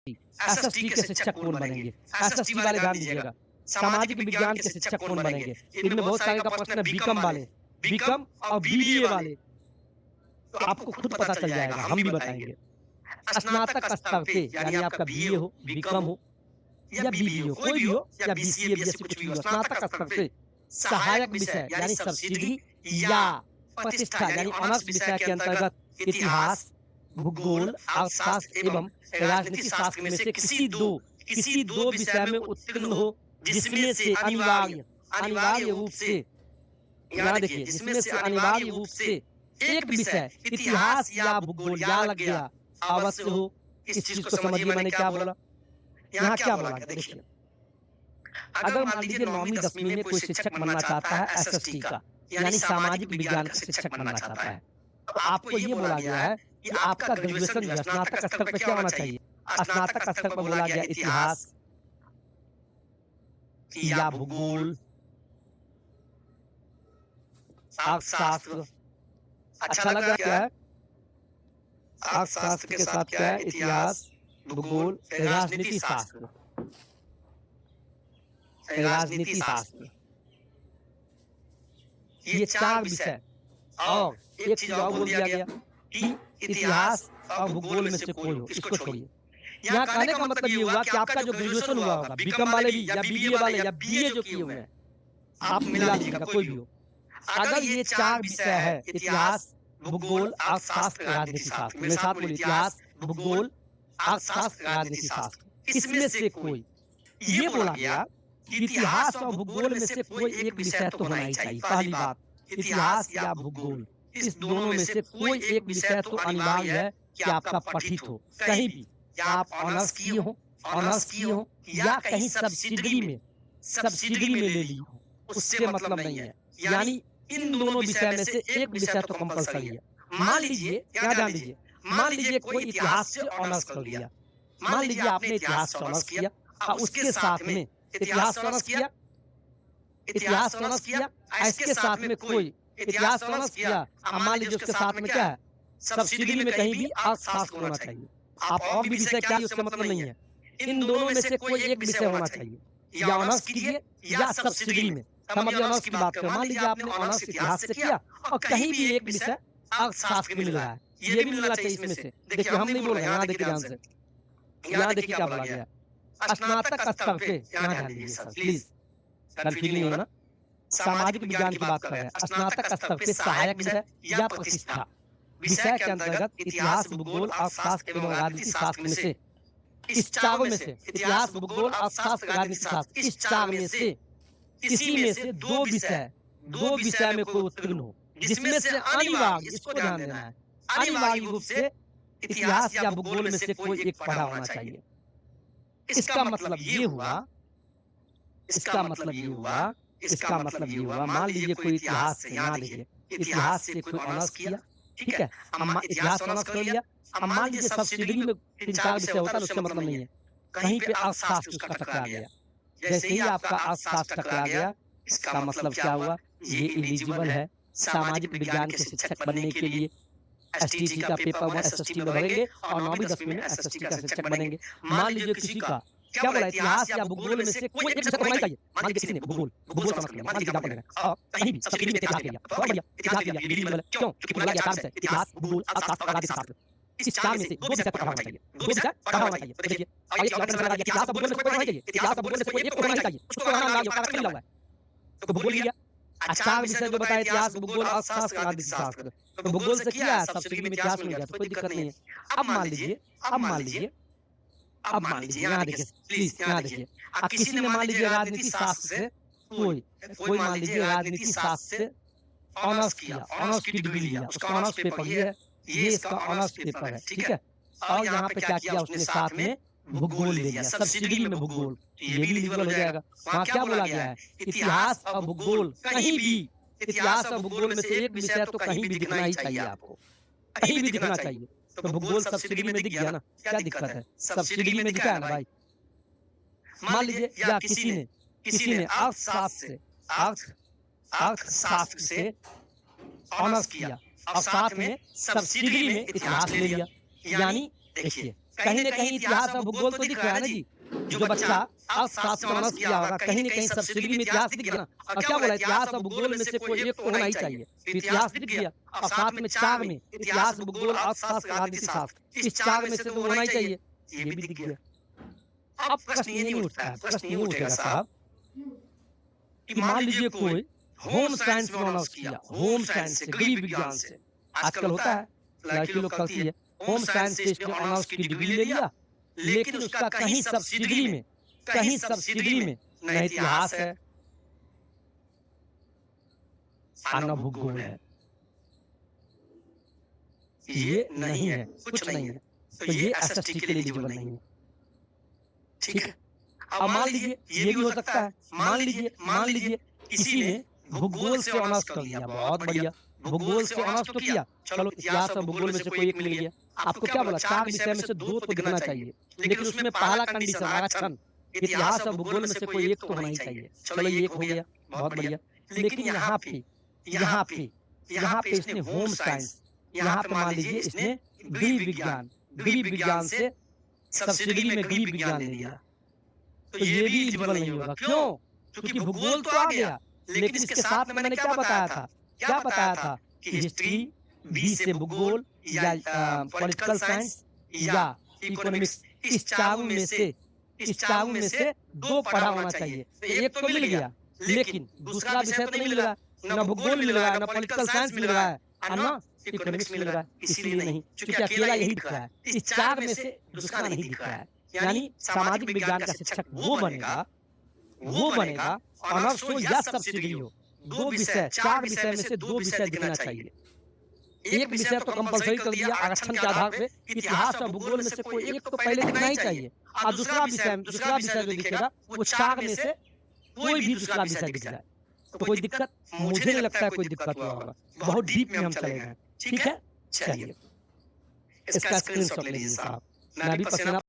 SST के शिक्षक कौन बनेंगे? एसएसटी वाले ध्यान दीजिएगा। सामाजिक विज्ञान के शिक्षक कौन बनेंगे? इनमें बहुत सारे का प्रश्न है बीकॉम वाले, बीकॉम और बीबीए वाले। तो आपको खुद पता चल जाएगा, हम भी बताएँगे। स्नातक स्तर पे यानी आपका बीए हो, बीकॉम हो या बीबीए हो, कोई भी हो या बीसीए, बीएससी कुछ भी हो, स्नातक स्तर पे सहायक विषय यानी सब्सिडी या प्रतिष्ठा यानी ऑनर्स विषय के अंतर्गत इतिहास, भूगोल, अर्थशास्त्र एवं राजनीति शास्त्र में से किसी दो विषय में उत्तीर्ण हो, जिसमें से अनिवार्य रूप से, यहाँ देखिए, जिसमें से अनिवार्य रूप से एक विषय इतिहास या भूगोल या लग गया अवश्य हो। इस चीज को समझिए मैंने क्या बोला। यहाँ क्या बोला गया देखिए, अगर मान लीजिए 9वीं 10वीं में कोई शिक्षक बनना चाहता है एसएसटी का यानी सामाजिक विज्ञान का शिक्षक बनना चाहता है, तो आपको ये बोला गया है कि आपका ग्रेजुएशन जो है स्नातक स्तर पर क्या होना चाहिए? स्नातक स्तर पर बोला गया इतिहास या भूगोल, अर्थशास्त्र। अच्छा लग रहा क्या है? अर्थशास्त्र के साथ क्या है? इतिहास, भूगोल, राजनीति शास्त्र, राजनीति शास्त्र, ये 4 विषय। और एक चीज और बोल दिया गया कि इतिहास और भूगोल में से कोई हो, इसको छोड़िए। यहाँ कहने का मतलब ये हुआ कि आपका जो ग्रेजुएशन हुआ होगा, बीकॉम वाले भी या बीबीए वाले या बीए जो किए हुए हैं, आप मिला लीजिएगा कोई भी हो, अगर ये 4 विषय है इतिहास, भूगोल, अर्थशास्त्र, राजनीति शास्त्र, मेरे साथ बोलिए, इतिहास, भूगोल, अर्थशास्त्र, राजनीति शास्त्र, इसमें से कोई, ये बोला गया कि इतिहास और भूगोल में से कोई एक विषय तो होना ही चाहिए। पहली बात, इतिहास या भूगोल, इस दोनों में से कोई एक विषय तो अनिवार्य है कि आपका पठित हो, कहीं भी, या आप ऑनर्स किए हो या कहीं सब्सिडरी में ले ली हो, उससे मतलब नहीं है। यानी इन दोनों विषय में से एक विषय तो कंपलसरी है। मान लीजिए, क्या ध्यान दीजिए, मान लीजिए कोई इतिहास से ऑनर्स कर लिया, मान लीजिए आपने इतिहास से ऑनर्स किया और उसके साथ में इतिहास ऑनर्स किया, इसके साथ में कोई इतिहास ऑनर्स किया, मान लीजिए उसके साथ में क्या है, सब्सिडी में कहीं भी अर्थशास्त्र होना चाहिए। आप और भी विषय क्या, उसका मतलब नहीं है, इन दोनों में से कोई एक विषय होना चाहिए, या ऑनर्स कीजिए या सब्सिडी में। हम अभी ऑनर्स की बात करें, मान लीजिए आपने ऑनर्स इतिहास से किया और कहीं भी एक विषय अर्थशास्त्र मिल रहा है, ये भी मिलना चाहिए इसमें से। देखिए हम नहीं बोल रहे, यहाँ देखिए ध्यान से, यहाँ देखिए क्या बोला गया, स्नातक स्तर पे, यहाँ ध्यान दीजिए सर प्लीज, कंफ्यूज नहीं होना, सामाजिक विज्ञान की बात कर रहे हैं, स्नातक स्तर पे सहायक विषय या प्रतिष्ठा विषय के अंतर्गत इतिहास, भूगोल, अर्थशास्त्र एवं राजनीति शास्त्र में से, इस चारों में से, इतिहास, भूगोल, अर्थशास्त्र, राजनीति शास्त्र, इस 4 में से किसी में से दो विषय में कोई उत्तीर्ण हो, जिसमें से अनिवार्य, इसको ध्यान देना है, अनिवार्य रूप से इतिहास या भूगोल में से कोई एक पढ़ा होना चाहिए। इसका मतलब ये हुआ, मान लीजिए कोई इतिहास से, यहाँ देखिए, इतिहास से कोई ऑनर्स किया, ठीक है, इतिहास ऑनर्स कर लिया, अब मान लीजिए सब्सिडी में 3-4 विषय होता है, उसका मतलब नहीं है, कहीं पे अर्थशास्त्र उसका टकरा गया, जैसे ही आपका अर्थशास्त्र टकरा गया, इसका मतलब क्या हुआ, ये एलिजिबल है सामाजिक विज्ञान के शिक्षक बनने के लिए। एसटीटी का पेपर 1 एसएसटी में भरेंगे और 9वीं 10वीं में एसएसटी का शिक्षक बनेंगे। मान लीजिए किसी का क्या बोला, इतिहास या भूगोल में से कोई एक विषय होना चाहिए, मान लीजिए किसी ने भूगोल समझ लिया, मान लीजिए एग्जांपल ले रहे हैं, और कहीं भी सब्सिडी में इतिहास ले लिया, तो बढ़िया इतिहास ले लिया, एलिजिबल है, क्यों? क्योंकि बोला गया 4 विषय, इतिहास, भूगोल, अर्थशास्त्र और राजनीति शास्त्र, इस 4 में से 2 विषय पढ़ा होना चाहिए, 2 विषय पढ़ा होना चाहिए। तो देखिए अब एक लड़का लगा, इतिहास और भूगोल में से कोई पढ़ना चाहिए, इतिहास और भूगोल में से कोई एक पढ़ना चाहिए, उसको पढ़ना ना होगा, मिला हुआ है, तो भूगोल लिया। 4 विषय जो बताया, इतिहास, भूगोल, अर्थशास्त्र, राजनीति शास्त्र, तो भूगोल से किया, सब्सिडी में इतिहास मिल गया, तो कोई दिक्कत नहीं है। अब मान लीजिए यहाँ देखिए प्लीज, यहाँ देखिए, किसी ने मान लीजिए राजनीति शास्त्र से कोई मान लीजिए राजनीति शास्त्र से ऑनर्स किया, ऑनर्स की डिग्री लिया, उसका ऑनर्स पेपर ये है, ये इसका ऑनर्स पेपर है, ठीक है, और यहाँ पे क्या किया उसने, साथ में भूगोल ले लिया, सब्सिडी में भूगोल, ये भी एलिजिबल हो जाएगा। वहाँ क्या बोला गया है, इतिहास और भूगोल कहीं भी, इतिहास और भूगोल में से एक विषय तो कहीं भी दिखना ही चाहिए, आपको कहीं भी दिखना चाहिए। तो भूगोल सब्सिडी में दिख गया ना, क्या दिक्कत है, सब्सिडी में दिखा है ना भाई। मान लीजिए या किसी ने अर्थशास्त्र से ऑनर्स किया और साथ में सब्सिडी में इतिहास ले लिया, यानी देखिए कहीं न कहीं इतिहास और भूगोल तो दिख रहा है ना जी। जो बच्चा अर्थशास्त्र ऑनर्स किया होगा, कहीं न कहीं सब्सिडी में इतिहास दिख गया ना। और क्या बोला, इतिहास और भूगोल में से कोई एक तो होना ही चाहिए। तो इतिहास दिख गया और साथ में 4 में इतिहास, भूगोल, अर्थशास्त्र, राजनीति शास्त्र, इस 4 में से तो होना ही चाहिए। ये भी दिख गया। अब प्रश्न ये नहीं उठता है, प्रश्न ये उठेगा साहब कि मान लीजिए कोई होम साइंस में ऑनर्स किया, होम साइंस से, गृह विज्ञान से, आजकल होता है, लड़की लोग करती है, होम साइंस से इसने ऑनर्स की डिग्री ले लिया, लेकिन उसका कहीं सब्सिडी में न इतिहास है और न भूगोल है। ये नहीं है, कुछ नहीं है, तो ये एसएसटी के लिए एलिजिबल नहीं है। ठीक है। अब मान लीजिए ये भी हो सकता है, मान लीजिए किसी ने भूगोल से ऑनर्स कर लिया, बहुत बढ़िया, भूगोल से ऑनर्स तो किया, चलो इतिहास और भूगोल में से कोई एक मिल गया। आपको क्या बोला, 4 विषय में से 2 तो दिखना चाहिए, लेकिन उसमें पहला कंडीशन आरक्षण, इतिहास और भूगोल में से कोई एक तो होना ही चाहिए। चलो ये एक हो गया, बहुत बढ़िया। लेकिन यहाँ पे इसने होम साइंस, यहाँ पे मान लीजिए इसने गृह विज्ञान से सब्सिडी में गृह विज्ञान ले लिया, तो ये भी एलिजिबल नहीं होगा। क्यों? क्योंकि भूगोल तो आ गया, लेकिन इसके साथ में मैंने क्या बताया था कि हिस्ट्री, बी से भूगोल या पॉलिटिकल साइंस या इकोनॉमिक्स, इस चारों में से 2 पढ़ा होना चाहिए। तो एक तो मिल गया, लेकिन दूसरा विषय तो नहीं मिल रहा, ना भूगोल मिल रहा है, ना पॉलिटिकल साइंस मिल रहा है, और ना इकोनॉमिक्स मिल रहा है। इसीलिए नहीं, क्योंकि अकेला यही दिख रहा है, इस 4 में से दूसरा नहीं दिख रहा है। यानी सामाजिक विज्ञान का शिक्षक वो बनेगा ऑनर्स हो या सब्सिडी हो, 2 विषय, 4 विषय में से 2 विषय दिखना चाहिए। एक विषय तो कंपलसरी कर दिया आरक्षण के आधार पे, इतिहास और भूगोल में से कोई एक तो पहले दिखना ही चाहिए, और दूसरा विषय जो दिखेगा वो 4 में से कोई भी दूसरा विषय दिख जाए तो कोई दिक्कत, मुझे नहीं लगता है कोई दिक्कत होगा। बहुत डीप में हम चले गए। ठीक है, चलिए इसका स्क्रीनशॉट ले लीजिए साहब। मैं भी पसीना